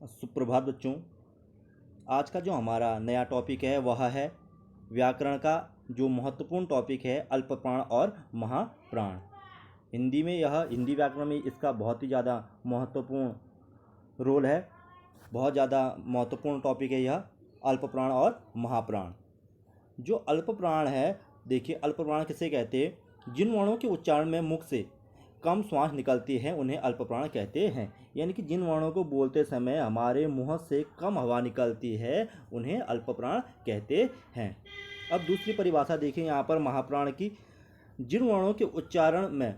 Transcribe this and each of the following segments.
सुप्रभात बच्चों। आज का जो हमारा नया टॉपिक है वह है व्याकरण का जो महत्वपूर्ण टॉपिक है अल्पप्राण और महाप्राण। हिंदी व्याकरण में इसका बहुत ही ज़्यादा महत्वपूर्ण रोल है। बहुत ज़्यादा महत्वपूर्ण टॉपिक है यह अल्पप्राण और महाप्राण। जो अल्पप्राण है, देखिए अल्पप्राण किसे कहते हैं? जिन वर्णों के उच्चारण में मुख से कम श्वास निकलती है उन्हें अल्पप्राण कहते हैं। यानी कि जिन वर्णों को बोलते समय हमारे मुंह से कम हवा निकलती है उन्हें अल्पप्राण कहते हैं। अब दूसरी परिभाषा देखिए यहाँ पर महाप्राण की। जिन वर्णों के उच्चारण में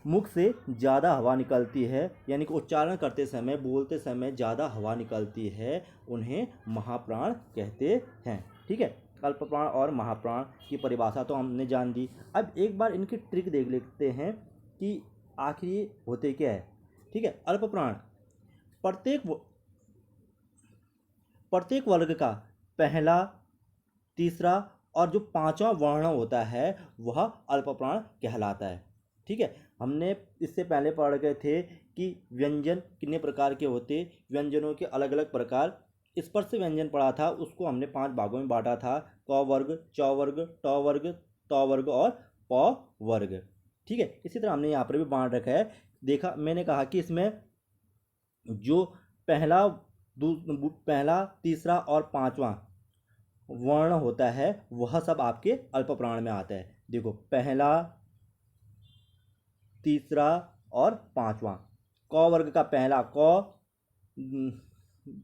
मुख से ज़्यादा हवा निकलती है, यानी कि उच्चारण करते समय बोलते समय ज़्यादा हवा निकलती है, उन्हें महाप्राण कहते हैं। ठीक है, अल्पप्राण और महाप्राण की परिभाषा तो हमने जान दी। अब एक बार इनकी ट्रिक देख लेते हैं कि आखिर ये होते क्या है। ठीक है, अल्पप्राण प्रत्येक वर्ग का पहला, तीसरा और जो पांचवा वर्ण होता है वह अल्पप्राण कहलाता है। ठीक है, हमने इससे पहले पढ़ गए थे कि व्यंजन कितने प्रकार के होते, व्यंजनों के अलग अलग प्रकार। स्पर्श व्यंजन पढ़ा था, उसको हमने 5 भागों में बांटा था: क वर्ग, च वर्ग, ट वर्ग, त वर्ग और प वर्ग। ठीक है, इसी तरह हमने यहाँ पर भी बांट रखा है। देखा, मैंने कहा कि इसमें जो पहला, तीसरा और पांचवा वर्ण होता है वह सब आपके अल्पप्राण में आता है। देखो, पहला, तीसरा और पांचवा। क वर्ग का पहला क,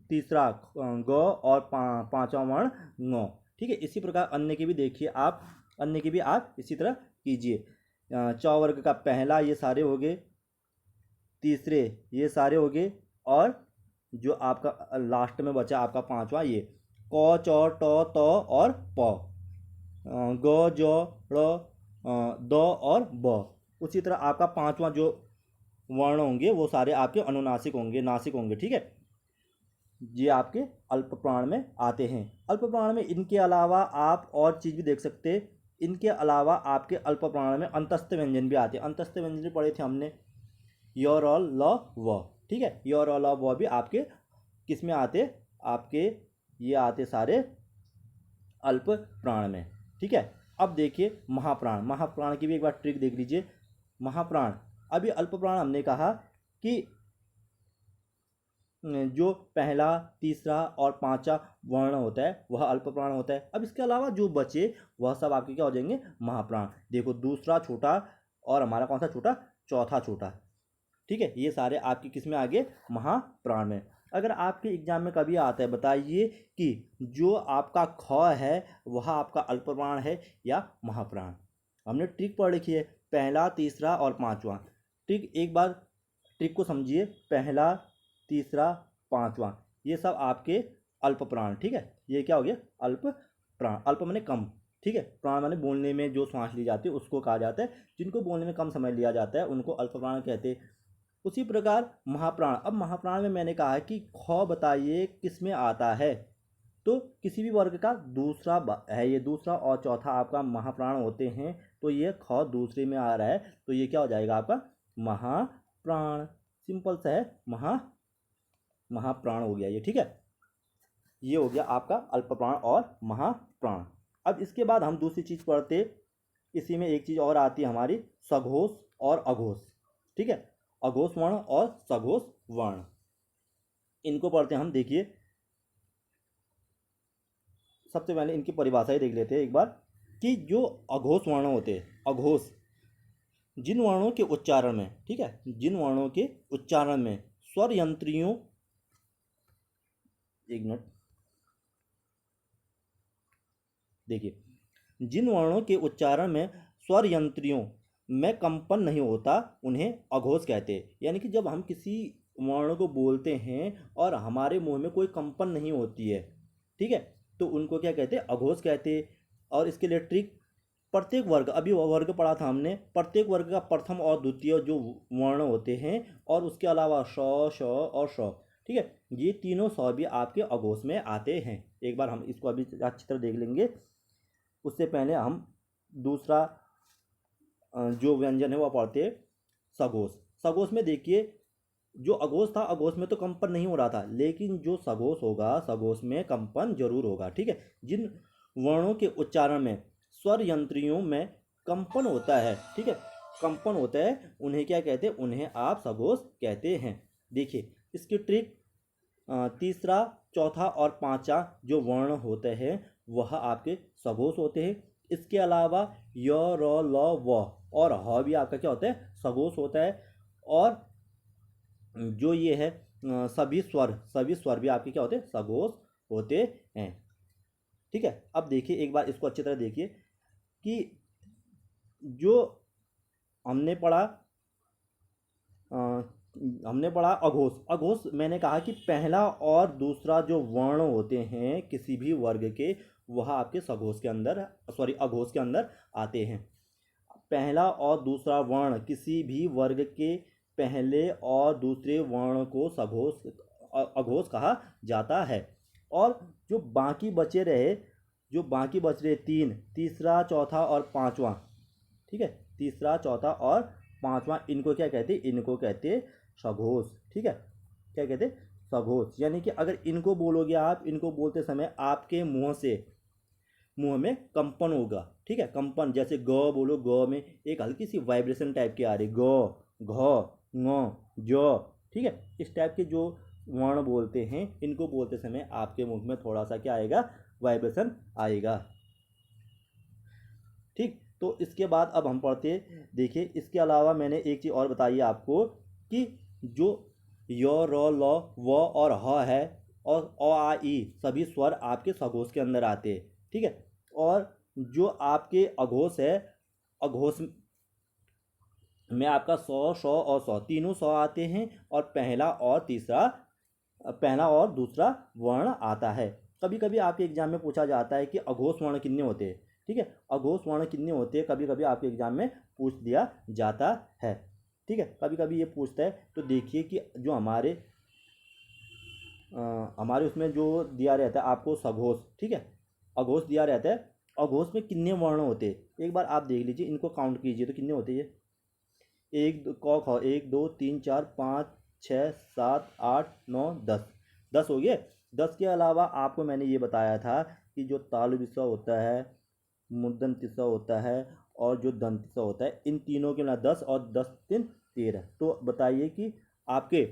तीसरा ग और पांचवा वर्ण ङ। ठीक है, इसी प्रकार अन्य के भी देखिए आप, अन्य के भी आप इसी तरह कीजिए। च वर्ग का पहला, ये सारे हो गए, तीसरे ये सारे हो गए, और जो आपका लास्ट में बचा आपका पांचवा, ये क, च, ट, त और प, ग, ज, ड़, द और ब। उसी तरह आपका पांचवा जो वर्ण होंगे वो सारे आपके अनुनासिक होंगे, नासिक होंगे। ठीक है, ये आपके अल्पप्राण में आते हैं। अल्पप्राण में इनके अलावा आप और चीज़ भी देख सकते हैं। इनके अलावा आपके अल्पप्राण में अंतस्थ व्यंजन भी आते हैं। अंतस्थ व्यंजन भी पढ़े थे हमने, य, र, ल, व। ठीक है, य, र, ल, व भी आपके किस में आते? आपके ये आते सारे अल्प प्राण में। ठीक है, अब देखिए महाप्राण। महाप्राण की भी एक बार ट्रिक देख लीजिए। महाप्राण, अभी अल्प प्राण हमने कहा कि जो पहला, तीसरा और पांचवा वर्ण होता है वह अल्प प्राण होता है। अब इसके अलावा जो बचे वह सब आपके क्या हो जाएंगे? महाप्राण। देखो, दूसरा छोटा और हमारा कौन सा छोटा? चौथा छोटा। ठीक है, ये सारे आपके किस में आ गए? महाप्राण में। अगर आपके एग्जाम में कभी आता है, बताइए कि जो आपका ख है वह आपका अल्पप्राण है या महाप्राण? हमने ट्रिक पढ़ रखी है, पहला, तीसरा और पांचवा। ट्रिक एक बार ट्रिक को समझिए। पहला, तीसरा, पांचवा, ये सब आपके अल्पप्राण। ठीक है, ये क्या हो गया? अल्प प्राण। अल्प माने कम। ठीक है, प्राण माने बोलने में जो सांस ली जाती है उसको कहा जाता है। जिनको बोलने में कम समय लिया जाता है उनको अल्पप्राण कहते हैं। उसी प्रकार महाप्राण। अब महाप्राण में मैंने कहा है कि ख बताइए किस में आता है, तो किसी भी वर्ग का दूसरा है, ये दूसरा और चौथा आपका महाप्राण होते हैं। तो ये ख दूसरे में आ रहा है, तो ये क्या हो जाएगा आपका? महाप्राण। सिंपल सा है, महाप्राण हो गया ये। ठीक है, ये हो गया आपका अल्पप्राण और महाप्राण। अब इसके बाद हम दूसरी चीज पढ़ते। इसी में एक चीज और आती है हमारी, सघोष और अघोष। ठीक है, अघोष वर्ण और सघोष वर्ण, इनको पढ़ते हैं हम। देखिए, सबसे पहले इनकी परिभाषा ही देख लेते हैं एक बार कि जो अघोष वर्ण होते हैं, अघोष जिन वर्णों के उच्चारण में, ठीक है, जिन वर्णों के उच्चारण में स्वर यंत्रियों, एक मिनट, देखिए, जिन वर्णों के उच्चारण में स्वर यंत्रियों में कंपन नहीं होता उन्हें अघोष कहते हैं। यानी कि जब हम किसी वर्ण को बोलते हैं और हमारे मुंह में कोई कंपन नहीं होती है, ठीक है, तो उनको क्या कहते हैं? अघोष कहते हैं। और इसके लिए ट्रिक, प्रत्येक वर्ग, अभी वर्ग पढ़ा था हमने, प्रत्येक वर्ग का प्रथम और द्वितीय जो वर्ण होते हैं और उसके अलावा श, श और श, ठीक है, ये तीनों स भी आपके अघोष में आते हैं। एक बार हम इसको अभी अच्छी तरह देख लेंगे। उससे पहले हम दूसरा जो व्यंजन है वह पढ़ते हैं, सघोष। सघोष में देखिए, जो अघोष था, अघोष में तो कंपन नहीं हो रहा था, लेकिन जो सघोष होगा, सघोष में कंपन जरूर होगा। ठीक है, जिन वर्णों के उच्चारण में स्वर यंत्रियों में कंपन होता है, ठीक है, कंपन होता है, उन्हें क्या कहते हैं, उन्हें आप सघोष कहते हैं। देखिए इसकी ट्रिक, तीसरा, चौथा और पांचवा जो वर्ण होते हैं वह आपके सघोष होते हैं। इसके अलावा य, र, ल, व और ह भी आपका क्या होता है, सघोष होता है। और जो ये है सभी स्वर भी आपके क्या होते हैं, सघोष होते हैं। ठीक है, अब देखिए एक बार इसको अच्छी तरह देखिए कि जो हमने पढ़ा अ, हमने पढ़ा अघोष। अघोष मैंने कहा कि पहला और दूसरा जो वर्ण होते हैं किसी भी वर्ग के, वह आपके सघोष के अंदर, सॉरी, अघोष के अंदर आते हैं। पहला और दूसरा वर्ण किसी भी वर्ग के पहले और दूसरे वर्ण को सघोष अघोष कहा जाता है। और जो बाकी बचे रहे, जो बाकी बच रहे तीन, तीसरा, चौथा और पांचवा, ठीक है, तीसरा, चौथा और पांचवा, इनको क्या कहते हैं, इनको कहते हैं सघोष। ठीक है, क्या कहते हैं, सघोष। यानी कि अगर इनको बोलोगे आप, इनको बोलते समय आपके मुंह में कंपन होगा। ठीक है, कंपन, जैसे ग बोलो, ग में एक हल्की सी वाइब्रेशन टाइप की आ रही, ग, घ, ङ, ज। ठीक है, इस टाइप के जो वर्ण बोलते हैं, इनको बोलते समय आपके मुंह में थोड़ा सा क्या आएगा, वाइब्रेशन आएगा। ठीक, तो इसके बाद अब हम पढ़ते, देखिए इसके अलावा मैंने एक चीज़ और बताई आपको कि जो य, र, ल, व और ह है, और अ, आ, ई सभी स्वर आपके सघोष के अंदर आते हैं। ठीक है, और जो आपके अघोष है, अघोष में आपका सौ, सौ और सौ, तीनों सौ आते हैं, और पहला और दूसरा वर्ण आता है। कभी कभी आपके एग्जाम में पूछा जाता है कि अघोष वर्ण कितने होते हैं। ठीक है, अघोष वर्ण कितने होते हैं, कभी कभी आपके एग्जाम में पूछ दिया जाता है। ठीक है, कभी कभी ये पूछता है, तो देखिए कि जो हमारे उसमें जो दिया रहता है आपको सघोष, ठीक है, अघोष दिया रहता है, अघोष में कितने वर्ण होते हैं, एक बार आप देख लीजिए, इनको काउंट कीजिए तो कितने होते हैं ये, एक क ख, 1 2 3 4 5 6 7 8 9 10, 10 हो गए। 10 के अलावा आपको मैंने ये बताया था कि जो तालु विस्वा होता है, मूर्धन तिस्सा होता है, और जो दंत तिस्सा होता है, इन तीनों के ना 10 और 10 3 13। तो बताइए कि आपके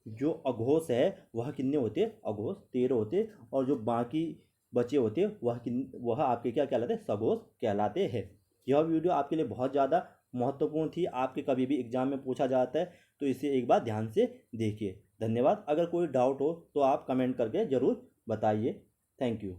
जो अघोष है वह कितने होते, अघोष 13 होते, और जो बाकी बचे होते वह आपके क्या कहलाते, सघोष कहलाते हैं। यह वीडियो आपके लिए बहुत ज़्यादा महत्वपूर्ण थी, आपके कभी भी एग्जाम में पूछा जाता है, तो इसे एक बार ध्यान से देखिए। धन्यवाद। अगर कोई डाउट हो तो आप कमेंट करके ज़रूर बताइए। Thank you.